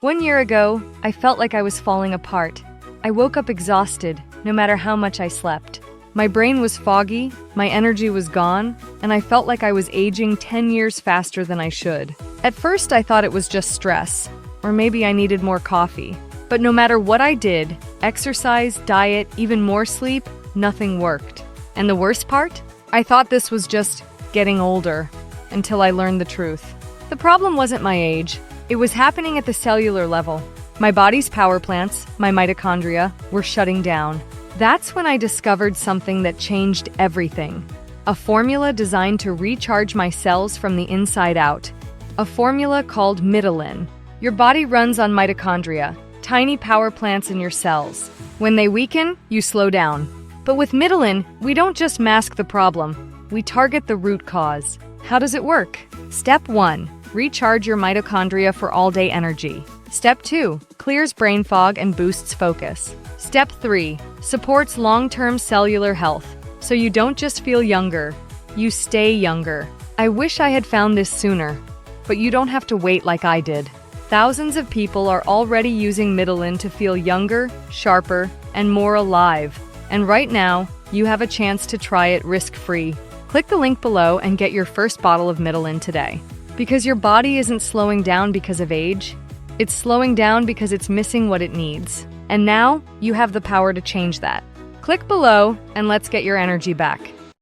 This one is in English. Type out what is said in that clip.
1 year ago, I felt like I was falling apart. I woke up exhausted, no matter how much I slept. My brain was foggy, my energy was gone, and I felt like I was aging 10 years faster than I should. At first, I thought it was just stress, or maybe I needed more coffee. But no matter what I did, exercise, diet, even more sleep, nothing worked. And the worst part? I thought this was just getting older, until I learned the truth. The problem wasn't my age. It was happening at the cellular level. My body's power plants, my mitochondria, were shutting down. That's when I discovered something that changed everything. A formula designed to recharge my cells from the inside out. A formula called Mitolyn. Your body runs on mitochondria, tiny power plants in your cells. When they weaken, you slow down. But with Mitolyn, we don't just mask the problem, we target the root cause. How does it work? Step 1. Recharge your mitochondria for all-day energy. Step 2. Clears brain fog and boosts focus. Step 3. Supports long-term cellular health, so you don't just feel younger, you stay younger. I wish I had found this sooner, but you don't have to wait like I did. Thousands of people are already using Mitolyn to feel younger, sharper, and more alive. And right now, you have a chance to try it risk-free. Click the link below and get your first bottle of Mitolyn today. Because your body isn't slowing down because of age, it's slowing down because it's missing what it needs. And now, you have the power to change that. Click below and let's get your energy back.